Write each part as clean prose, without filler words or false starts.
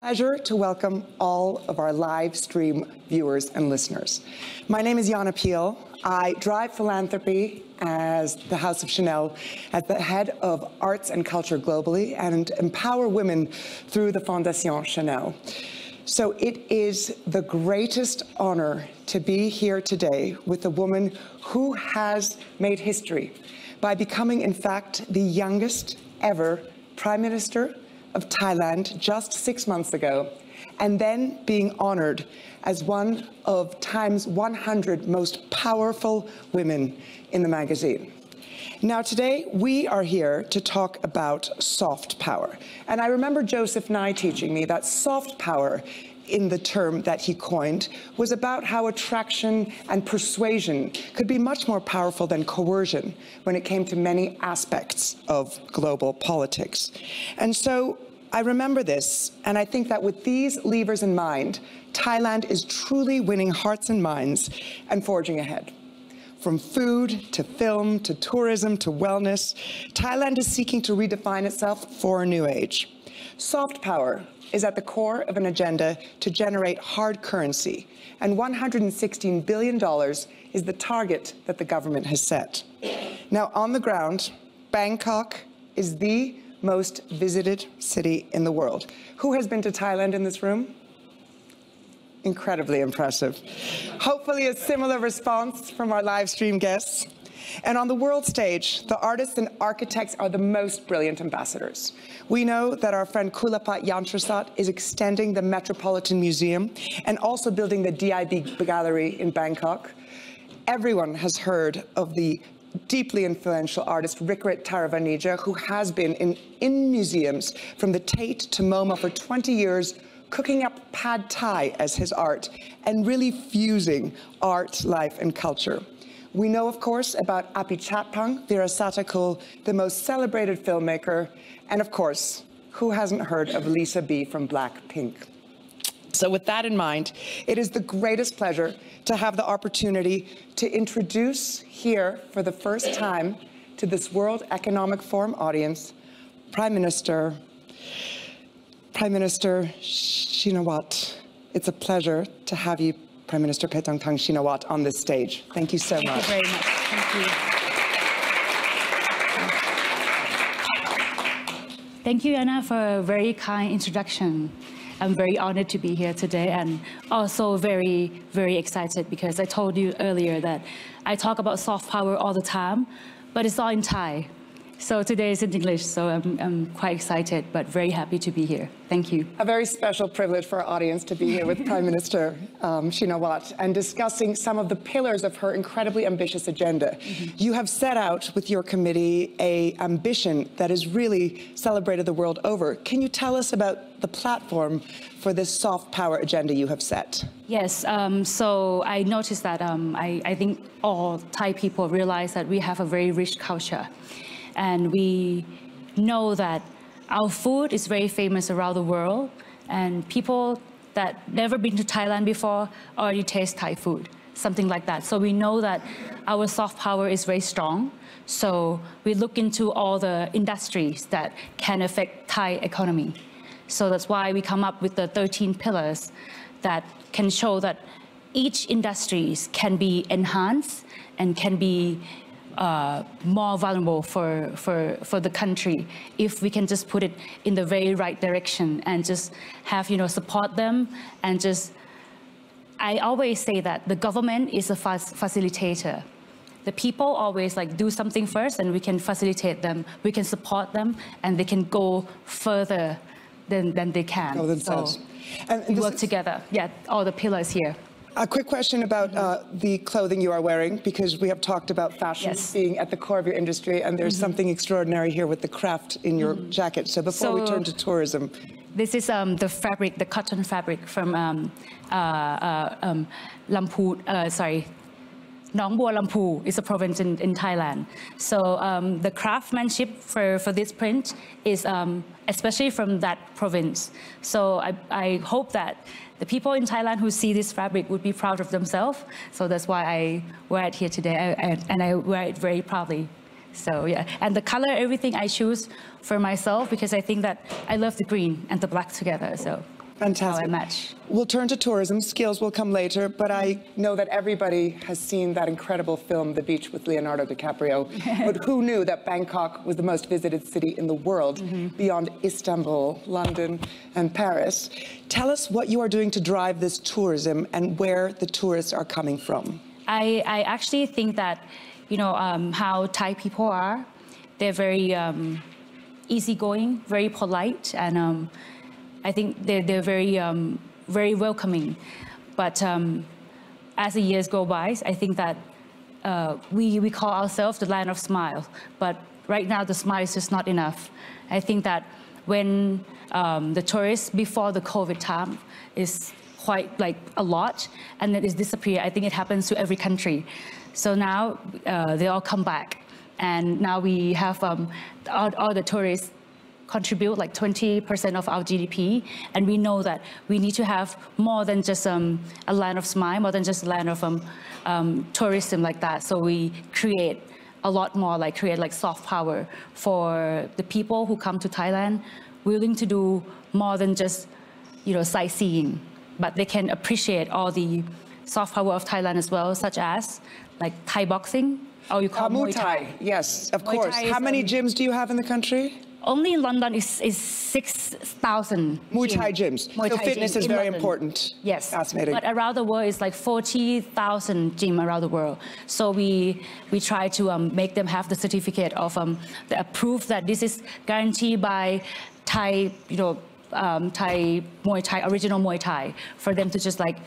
Pleasure to welcome all of our live stream viewers and listeners. My name is Yana Peel. I drive philanthropy as the House of Chanel, as the head of arts and culture globally, and empower women through the Fondation Chanel. So it is the greatest honor to be here today with a woman who has made history by becoming, in fact, the youngest ever Prime Minister of Thailand just 6 months ago, and then being honored as one of Time's 100 most powerful women in the magazine. Now today we are here to talk about soft power. And I remember Joseph Nye teaching me that soft power, in the term that he coined, was about how attraction and persuasion could be much more powerful than coercion when it came to many aspects of global politics. And so I remember this, and I think that with these levers in mind, Thailand is truly winning hearts and minds and forging ahead. From food to film to tourism to wellness, Thailand is seeking to redefine itself for a new age. Soft power is at the core of an agenda to generate hard currency, and $116 billion is the target that the government has set. Now, on the ground, Bangkok is the most visited city in the world. Who has been to Thailand in this room? Incredibly impressive. Hopefully a similar response from our live stream guests. And on the world stage, the artists and architects are the most brilliant ambassadors. We know that our friend Kulapat Yantrasat is extending the Metropolitan Museum and also building the DIB Gallery in Bangkok. Everyone has heard of the deeply influential artist Rikrit Taravanija, who has been in museums from the Tate to MoMA for 20 years, cooking up pad thai as his art and really fusing art, life, and culture. We know, of course, about Apichatpang Virasatakul, the most celebrated filmmaker, and of course, who hasn't heard of Lisa B from Blackpink? So with that in mind, it is the greatest pleasure to have the opportunity to introduce here for the first time to this World Economic Forum audience, Prime Minister Shinawatra. It's a pleasure to have you, Prime Minister Paetongtarn Shinawatra, on this stage. Thank you so much. Thank you very much. Thank you, Yana, for a very kind introduction. I'm very honored to be here today, and also very, very excited because I told you earlier that I talk about soft power all the time, but it's all in Thai. So today is in English, so I'm quite excited, but very happy to be here. Thank you. A very special privilege for our audience to be here with Prime Minister Shinawatra and discussing some of the pillars of her incredibly ambitious agenda. You have set out with your committee an ambition that has really celebrated the world over. Can you tell us about the platform for this soft power agenda you have set? Yes, so I noticed that I think all Thai people realize that we have a very rich culture. And we know that our food is very famous around the world, and people that never been to Thailand before already taste Thai food, something like that. So we know that our soft power is very strong. So we look into all the industries that can affect Thai economy. So that's why we come up with the 13 pillars that can show that each industries can be enhanced and can be more vulnerable for the country if we can just put it in the very right direction and just have, support them and just, I always say that the government is a facilitator. The people always do something first and we can facilitate them, we can support them, and they can go further than they can. Go themselves. So and we work together. Yeah, all the pillars here. A quick question about the clothing you are wearing, because we have talked about fashion being at the core of your industry, and there's something extraordinary here with the craft in your jacket. So before we turn to tourism. This is the fabric, the cotton fabric from Nong Bua Lampu is a province in Thailand. So the craftsmanship for this print is especially from that province. So I hope that the people in Thailand who see this fabric would be proud of themselves. So that's why I wear it here today, and I wear it very proudly. So yeah, and the color, everything I choose for myself because I think that I love the green and the black together. So Fantastic. how I match. We'll turn to tourism. Skills will come later, but I know that everybody has seen that incredible film, The Beach with Leonardo DiCaprio. But who knew that Bangkok was the most visited city in the world, beyond Istanbul, London, and Paris? Tell us what you are doing to drive this tourism and where the tourists are coming from. I actually think that, you know, how Thai people are, they're very easygoing, very polite, and I think they're very, very welcoming. But as the years go by, I think that we call ourselves the land of smile. But right now, the smile is just not enough. I think that when the tourists before the COVID time is quite like a lot, and then it's disappeared. I think it happens to every country. So now they all come back, and now we have all the tourists contribute like 20% of our GDP, and we know that we need to have more than just a land of smile, more than just a land of tourism like that. So we create a lot more, like create like soft power for the people who come to Thailand, willing to do more than just, you know, sightseeing, but they can appreciate all the soft power of Thailand as well, such as like Thai boxing, or you call Muay Thai. Yes, of Muay course. Thai is, How many gyms do you have in the country? Only in London is 6,000 Muay Thai gyms. Muay So Thai fitness gyms is in very London. important. Yes. Fascinating. But around the world, it's like 40,000 gyms around the world. So we try to make them have the certificate of the proof that this is guaranteed by Thai, you know, Thai Muay Thai, original Muay Thai, for them to just like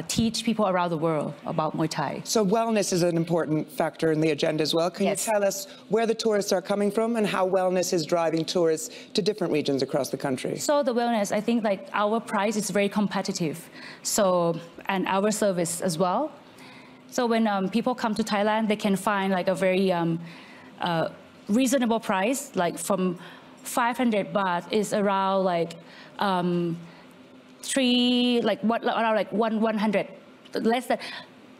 teach people around the world about Muay Thai. So wellness is an important factor in the agenda as well. Can Yes. you tell us where the tourists are coming from and how wellness is driving tourists to different regions across the country? So the wellness, I think like our price is very competitive. So, and our service as well. So when people come to Thailand, they can find like a very reasonable price, like from 500 baht is around like around like 100, less than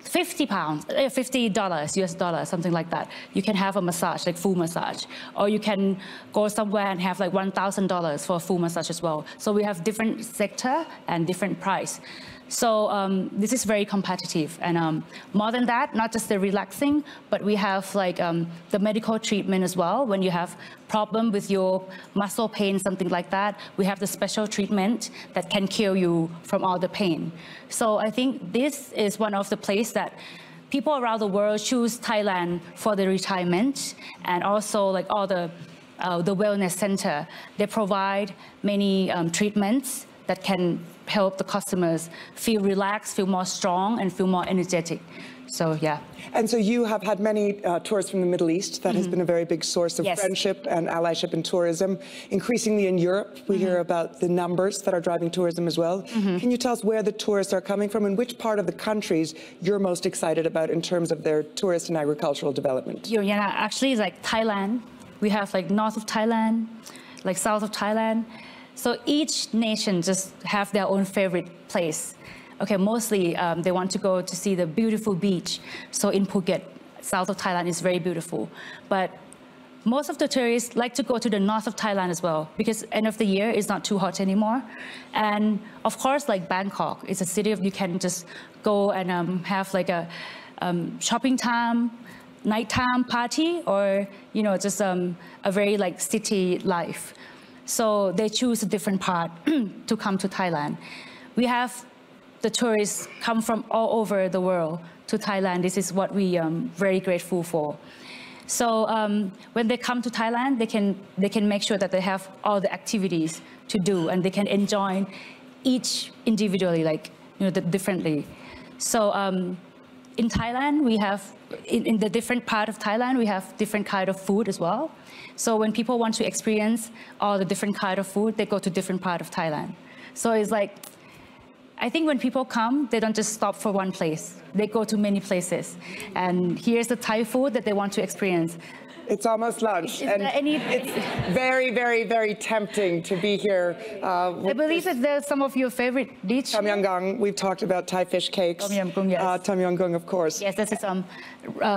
50 pounds, $50 US dollars, something like that. You can have a massage, like full massage, or you can go somewhere and have like $1,000 for a full massage as well. So we have different sector and different price. So this is very competitive, and more than that, not just the relaxing, but we have like the medical treatment as well. When you have problem with your muscle pain, something like that, we have the special treatment that can cure you from all the pain. So I think this is one of the places that people around the world choose Thailand for the retirement, and also like all the wellness center. They provide many treatments that can help the customers feel relaxed, feel more strong, and feel more energetic. So, yeah. And so you have had many tourists from the Middle East. That has been a very big source of friendship and allyship in tourism. Increasingly in Europe, we hear about the numbers that are driving tourism as well. Can you tell us where the tourists are coming from and which part of the countries you're most excited about in terms of their tourist and agricultural development? Yeah, actually, like Thailand, we have like north of Thailand, like south of Thailand. So each nation just have their own favorite place. Okay, mostly they want to go to see the beautiful beach. So in Phuket, south of Thailand is very beautiful. But most of the tourists like to go to the north of Thailand as well, because end of the year is not too hot anymore. And of course, like Bangkok, it's a city of you can just go and have like a shopping time, nighttime party, or you know just a very like city life. So they choose a different part to come to Thailand. We have the tourists come from all over the world to Thailand. This is what we are very grateful for. So when they come to Thailand, they can make sure that they have all the activities to do, and they can enjoy each individually, like you know, differently. So in Thailand, we have in the different part of Thailand, we have different kind of food as well. So when people want to experience all the different kind of food, they go to different part of Thailand. So it's like, I think when people come, they don't just stop for one place. They go to many places. And here's the Thai food that they want to experience. It's almost lunch, and it's very, very, very tempting to be here. I believe that there's some of your favorite dish. Tom Yum Goong. We've talked about Thai fish cakes. Tom Yum Goong, yes. Tom Yum Goong, of course. Yes, this is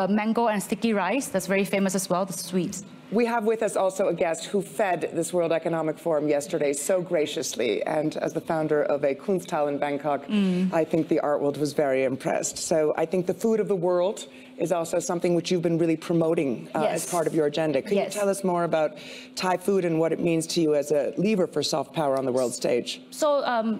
mango and sticky rice. That's very famous as well, the sweets. We have with us also a guest who fed this World Economic Forum yesterday so graciously, and as the founder of a Kunsthal in Bangkok, I think the art world was very impressed. So I think the food of the world is also something which you've been really promoting as part of your agenda. Can you tell us more about Thai food and what it means to you as a lever for soft power on the world stage? So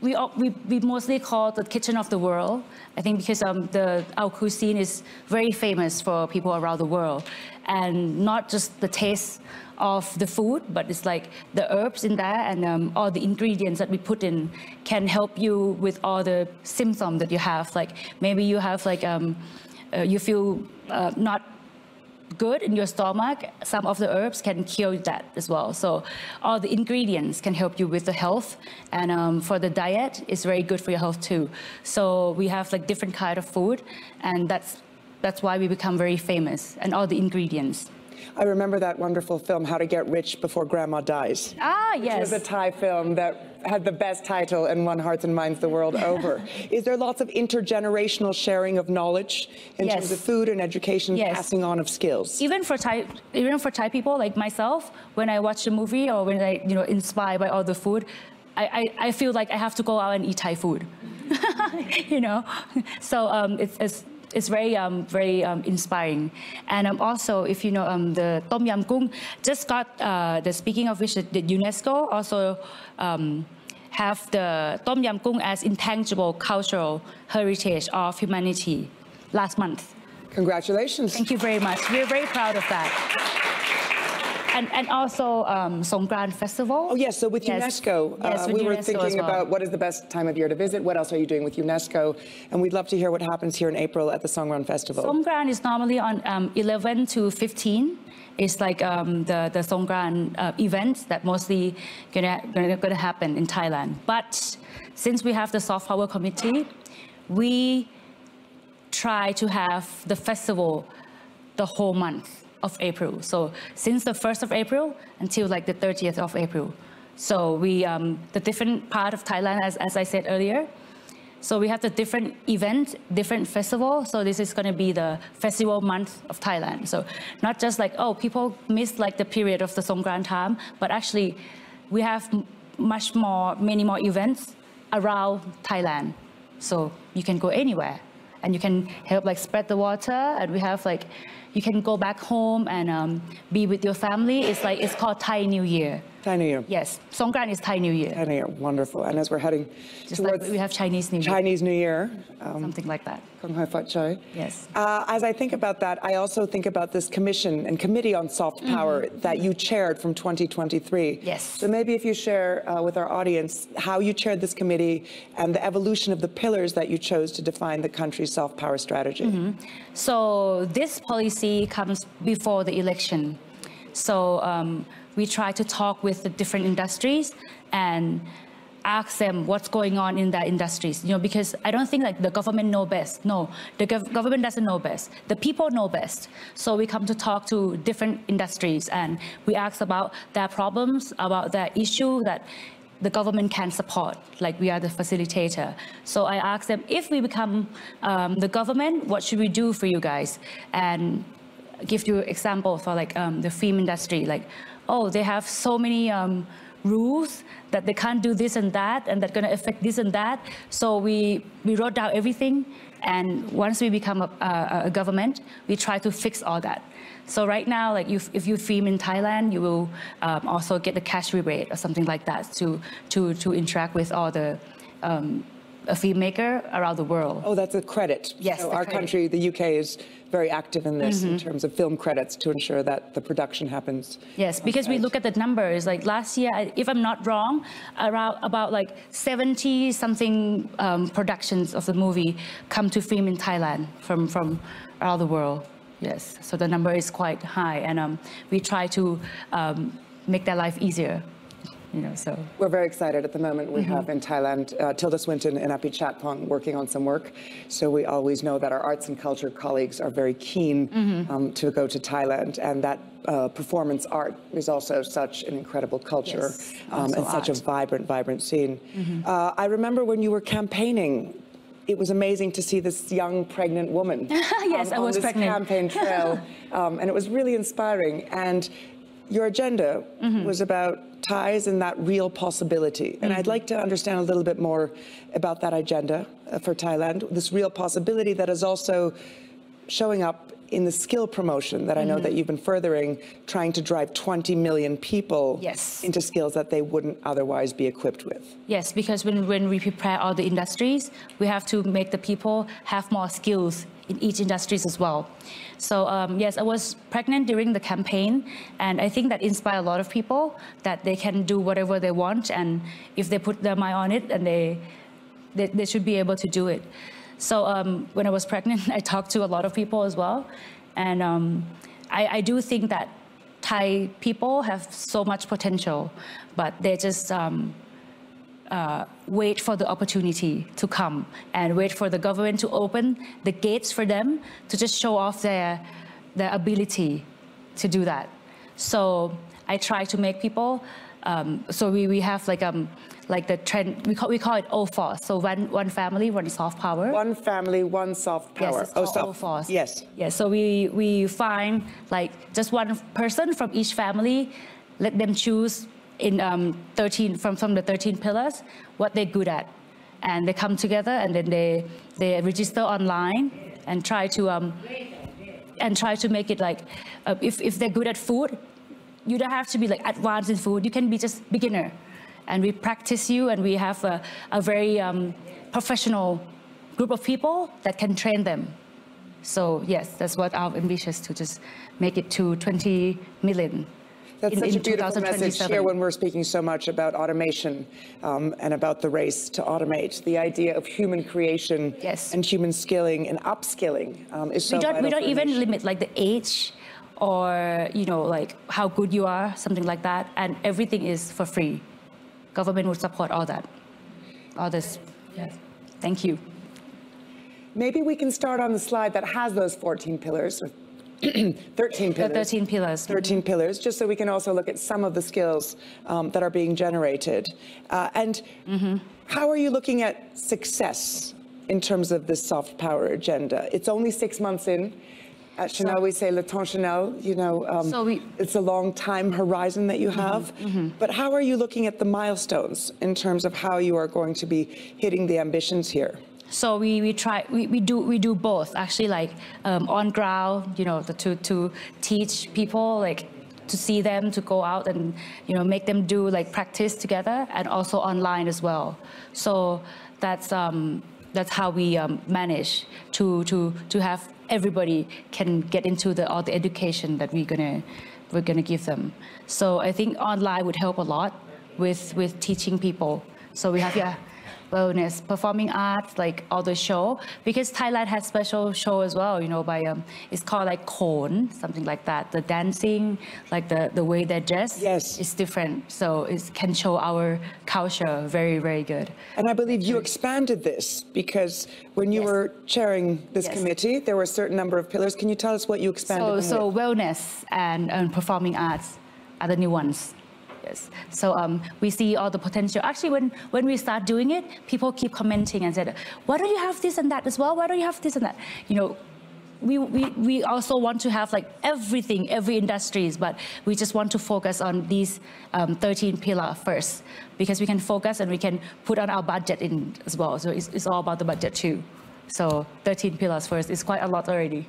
we mostly call the kitchen of the world, I think, because our cuisine is very famous for people around the world, and not just the taste of the food, but it's like the herbs in there and all the ingredients that we put in can help you with all the symptoms that you have. Like maybe you have like you feel not good in your stomach, some of the herbs can cure that as well. So all the ingredients can help you with the health, and for the diet, it's very good for your health too. So we have like different kind of food, and that's why we become very famous, and all the ingredients. I remember that wonderful film, How to Get Rich Before Grandma Dies. Ah, yes. Which was a Thai film that had the best title and won hearts and minds the world over. Is there lots of intergenerational sharing of knowledge in terms of food and education, passing on of skills? Even for Thai people like myself, when I watch a movie or when I inspired by all the food, I feel like I have to go out and eat Thai food. So it's very inspiring. And also, if you know, the Tom Yam Goong just got, speaking of which, the UNESCO also have the Tom Yam Goong as intangible cultural heritage of humanity last month. Congratulations. Thank you very much. We're very proud of that. And also Songkran Festival. Oh yes, so with UNESCO, we were thinking about what is the best time of year to visit, what else are you doing with UNESCO, and we'd love to hear what happens here in April at the Songkran Festival. Songkran is normally on 11 to 15. It's like the Songkran events that mostly gonna happen in Thailand. But since we have the Soft Power Committee, we try to have the festival the whole month of April. So since the 1st of April until like the 30th of April. So we, the different part of Thailand, as I said earlier. So we have the different events, different festival. So this is going to be the festival month of Thailand. So not just like, oh, people miss like the period of the Songkran time, but actually we have many more events around Thailand. So you can go anywhere and you can help like spread the water, and we have like, you can go back home and be with your family. It's called Thai New Year. Thai New Year. Yes, Songkran is Thai New Year. Thai New Year, wonderful. And as we're heading just towards like we have Chinese New Year. Chinese New Year. Something like that. Yes. As I think about that, I also think about this commission and committee on soft power that you chaired from 2023. Yes. So maybe if you share with our audience how you chaired this committee and the evolution of the pillars that you chose to define the country's soft power strategy. So this policy comes before the election. So we try to talk with the different industries and ask them what's going on in their industries, because I don't think like the government know best. No, the government doesn't know best. The people know best. So we come to talk to different industries and we ask about their problems, about their issue that the government can support, like we are the facilitator. So I ask them, if we become the government, what should we do for you guys? And give you example for like the film industry, like, oh, they have so many rules that they can't do this and that, and that's going to affect this and that. So we wrote down everything, and once we become a government, we try to fix all that. So right now, like if you film in Thailand, you will also get the cash rebate or something like that to interact with all the filmmaker around the world. Oh, that's a credit. Yes, so our country, the UK, is very active in this in terms of film credits to ensure that the production happens. Yes, because we look at the numbers. Like last year, if I'm not wrong, about like 70 something productions of the movie come to film in Thailand from around the world. Yes, so the number is quite high, and we try to make their life easier. So we're very excited at the moment. We have in Thailand Tilda Swinton and Api Chatpong working on some work. So we always know that our arts and culture colleagues are very keen to go to Thailand, and that performance art is also such an incredible culture and such a vibrant scene. I remember when you were campaigning it was amazing to see this young pregnant woman yes, I was on this pregnant. campaign trail, and it was really inspiring. And your agenda was about ties and that real possibility. And I'd like to understand a little bit more about that agenda for Thailand, this real possibility that is also showing up in the skill promotion that I know that you've been furthering, trying to drive 20 million people into skills that they wouldn't otherwise be equipped with. Yes, because when we prepare all the industries, we have to make the people have more skills in each industries as well. So yes, I was pregnant during the campaign, and I think that inspired a lot of people that they can do whatever they want, and if they put their mind on it, and they should be able to do it. So when I was pregnant, I talked to a lot of people as well. And I do think that Thai people have so much potential, but they just wait for the opportunity to come and wait for the government to open the gates for them to just show off their ability to do that. So I try to make people, so we have like the trend, we call it OFOS. So one family, one soft power. One family, one soft power. Yes, it's called OFOS. Yes. Yes, so we find like just one person from each family, let them choose in 13 from the 13 pillars what they're good at, and they come together and then they register online and try to make it like if they're good at food, you don't have to be like advanced in food. You can be just beginner. And we practice you, and we have a very professional group of people that can train them. So yes, that's what our ambition is, to just make it to 20 million. That's such a beautiful message here when we're speaking so much about automation and about the race to automate. The idea of human creation and human skilling and upskilling is so vital. We don't even limit like the age or like how good you are, something like that, and everything is for free. Government would support all that, all this. Yes. Thank you. Maybe we can start on the slide that has those 14 pillars, 13 pillars. The 13 pillars. 13 pillars, just so we can also look at some of the skills that are being generated. How are you looking at success in terms of this soft power agenda? It's only 6 months in. At Chanel, we say le temps Chanel, it's a long time horizon that you have. But how are you looking at the milestones in terms of how you are going to be hitting the ambitions here? So we do both, actually, like on ground, to teach people, like to see them, to go out and make them do like practice together, and also online as well. So that's how we manage to have everybody can get into all the education that we're gonna give them. So I think online would help a lot with teaching people. So we have wellness, performing arts, like all the show, because Thailand has special show as well, by it's called like Khon, something like that. The dancing, like the way they dress is different. So it can show our culture very, very good. And I believe you expanded this, because when you were chairing this committee, there were a certain number of pillars. Can you tell us what you expanded? So wellness and performing arts are the new ones. Yes. So we see all the potential. Actually, when we start doing it, people keep commenting and said, "Why don't you have this and that as well? Why don't you have this and that?" We also want to have like everything, every industries, but we just want to focus on these 13 pillars first, because we can focus and we can put on our budget in as well. So it's all about the budget too. So 13 pillars first is quite a lot already.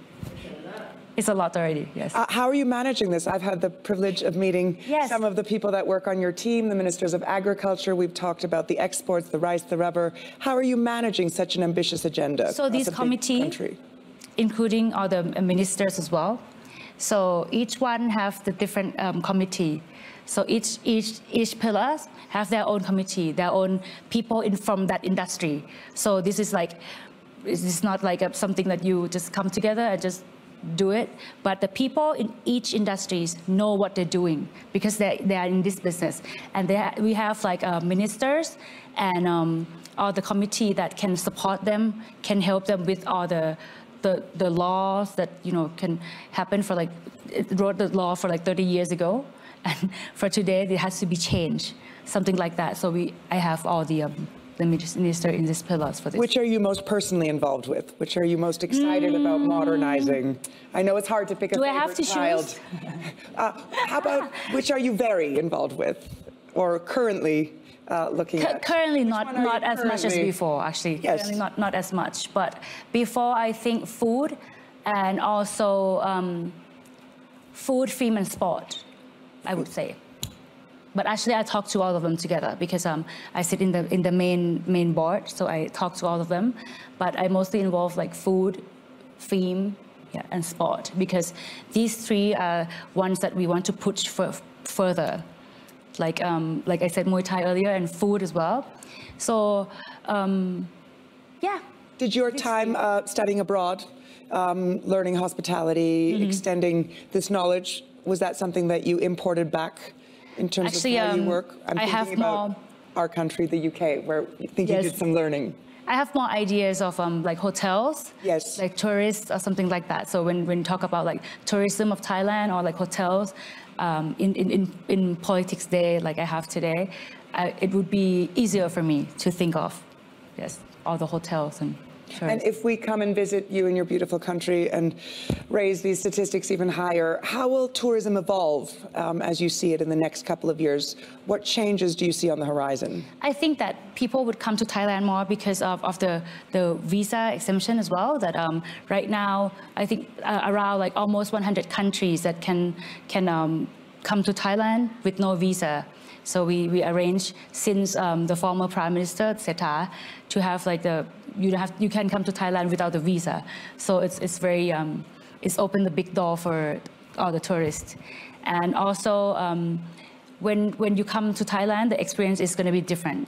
It's a lot already, yes. How are you managing this? I've had the privilege of meeting some of the people that work on your team, the ministers of agriculture. We've talked about the exports, the rice, the rubber. How are you managing such an ambitious agenda? So this committee, including all the ministers as well. So each one have the different committee. So each pillar have their own committee, their own people from that industry. So this is like, it's not like something that you just come together and just do it, but the people in each industries know what they're doing, because they are in this business, and we have like ministers and all the committee that can support them, can help them with all the laws that can happen. For like, it wrote the law for like 30 years ago, and for today it has to be changed, something like that. So I have all the the minister in these pillars for this. Which are you most personally involved with? Which are you most excited about modernizing? I know it's hard to pick a favorite child. How about which are you very involved with, or currently looking at? Currently not as much as before, actually. Yes. Currently not as much, but before I think food and also food, film, and sport, I would say. But actually, I talk to all of them together because I sit in the main board, so I talk to all of them. But I mostly involve like food, film, and sport, because these three are ones that we want to push further. Like I said, Muay Thai earlier, and food as well. So, yeah. Did your time studying abroad, learning hospitality, extending this knowledge, was that something that you imported back? In terms of where you work? I'm thinking about our country, the UK, where you think you did some learning. I have more ideas of like hotels, like tourists or something like that. So when you talk about like tourism of Thailand or like hotels, in politics day like I have today, it would be easier for me to think of, all the hotels and tourists. And if we come and visit you in your beautiful country and raise these statistics even higher, how will tourism evolve as you see it in the next couple of years? What changes do you see on the horizon? I think that people would come to Thailand more because of the visa exemption as well. That right now, I think around like almost 100 countries that can come to Thailand with no visa. So we arranged since the former Prime Minister Seta to have like you can come to Thailand without the visa. So it's very it's opened the big door for all the tourists. And also when you come to Thailand, the experience is going to be different.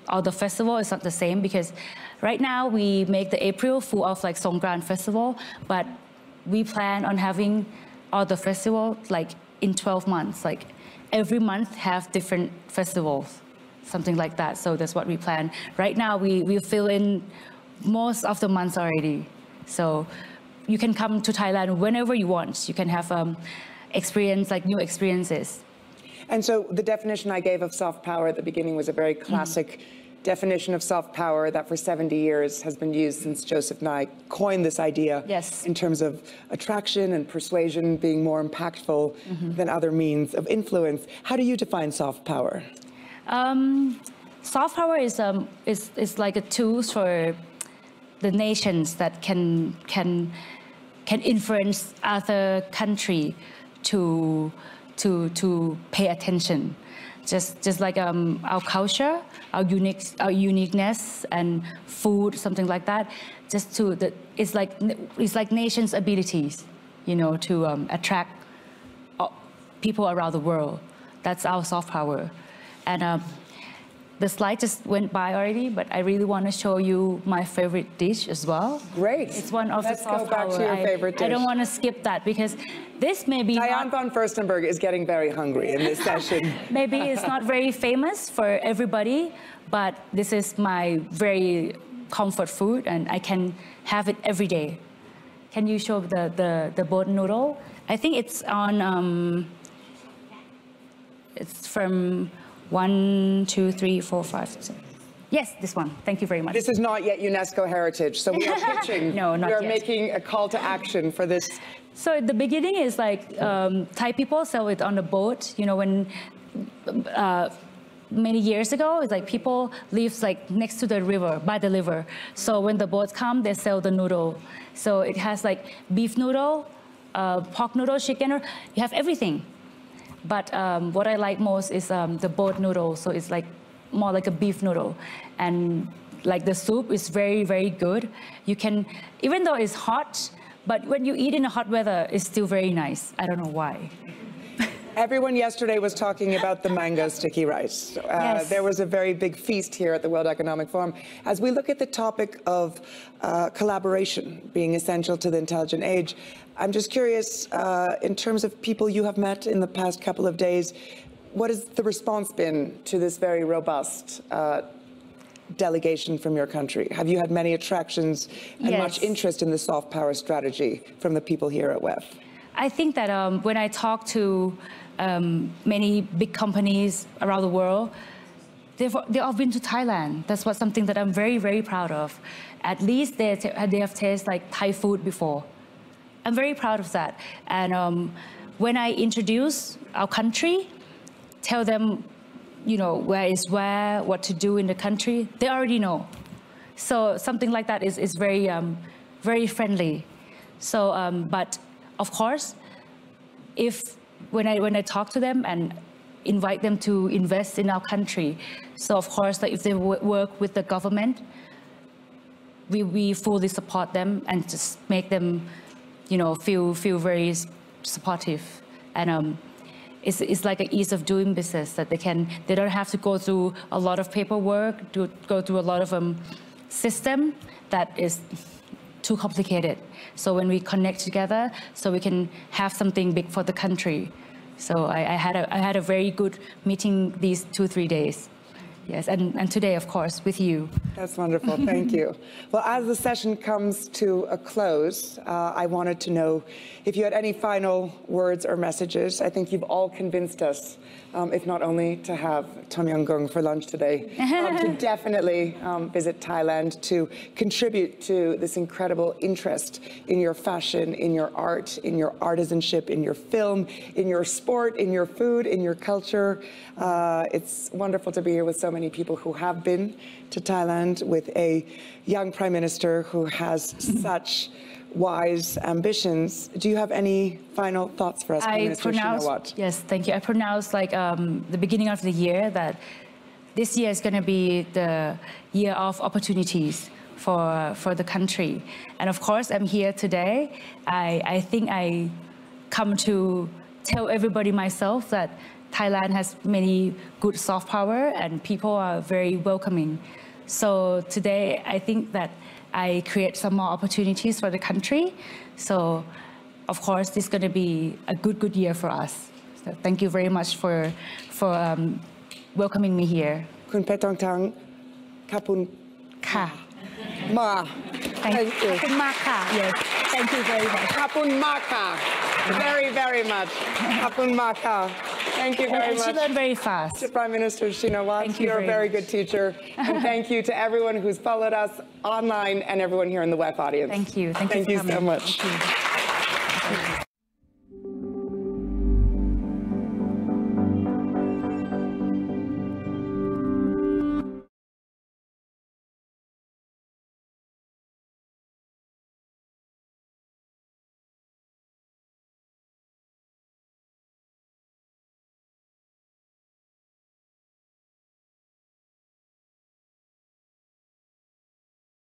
All the festival is not the same because right now we make the April full of like Songkran festival, but we plan on having all the festival like in 12 months, like every month have different festivals, something like that. So that's what we plan. Right now, we fill in most of the months already. So you can come to Thailand whenever you want. You can have experience, like new experiences. And so the definition I gave of soft power at the beginning was a very classic definition of soft power that for 70 years has been used since Joseph Nye coined this idea in terms of attraction and persuasion being more impactful than other means of influence. How do you define soft power? Soft power is like a tool for the nations that can influence other country to pay attention. Just like our culture, our uniqueness and food, something like that. It's like nations' abilities, to attract people around the world. That's our soft power. And the slide just went by already, but I really want to show you my favorite dish as well. Great. It's one of the soft power. Let's go back to your favorite dish. I don't want to skip that because this may be Diane von Furstenberg is getting very hungry in this session. Maybe it's not very famous for everybody, but this is my very comfort food and I can have it every day. Can you show the boat noodle? I think it's on, it's from 1, 2, 3, 4, 5, 6. Yes, this one. Thank you very much. This is not yet UNESCO heritage, so we are pitching. No, not yet. We are making a call to action for this. So at the beginning is like Thai people sell it on the boat. When many years ago, it's like people live like next to the river, by the river. So when the boats come, they sell the noodle. So it has like beef noodle, pork noodle, chicken, you have everything. But what I like most is the boat noodle. So it's like more like a beef noodle. And like the soup is very, very good. You can, even though it's hot, but when you eat in a hot weather, it's still very nice. I don't know why. Everyone yesterday was talking about the mango sticky rice. There was a very big feast here at the World Economic Forum. As we look at the topic of collaboration being essential to the intelligent age, I'm just curious, in terms of people you have met in the past couple of days, what has the response been to this very robust delegation from your country? Have you had many attractions and much interest in the soft power strategy from the people here at WEF? I think that when I talk to many big companies around the world, they've all been to Thailand. That's something that I'm very, very proud of. At least they have tasted like Thai food before. I'm very proud of that. And when I introduce our country, tell them, where is where, what to do in the country, they already know. So something like that is very, very friendly. So, but of course, when I talk to them and invite them to invest in our country, so of course, like if they work with the government, we fully support them and just make them, feel very supportive. And it's like an ease of doing business that they don't have to go through a lot of paperwork, go through a lot of system that is too complicated. So when we connect together, so we can have something big for the country. So I had a very good meeting these 2-3 days. Yes, and today, of course, with you. That's wonderful. Thank you. Well, as the session comes to a close, I wanted to know if you had any final words or messages. I think you've all convinced us, if not only to have Tom Yum Goong for lunch today, to definitely visit Thailand, to contribute to this incredible interest in your fashion, in your art, in your artisanship, in your film, in your sport, in your food, in your culture. It's wonderful to be here with so many people who have been to Thailand, with a young prime minister who has such wise ambitions. Do you have any final thoughts for us, Prime Minister Shinawatra? Yes, thank you. I pronounced the beginning of the year that this year is going to be the year of opportunities for the country. And of course, I'm here today. I think I come to tell everybody myself that Thailand has many good soft power and people are very welcoming. So today, I think that I create some more opportunities for the country. So of course, this is going to be a good year for us. So thank you very much for welcoming me here. Kun Paetongtarn Kapun Ka. Ma. Thank you. Kapun Ma Ka. Yes, thank you very much. Kapun Ma Ka. Very, very much. Kapun Ma Ka. Thank you very much. She learned very fast. To Prime Minister Shinawatra, thank you. You're a very good teacher. And thank you to everyone who's followed us online and everyone here in the WEF audience. Thank you. Thank you so much. Thank you.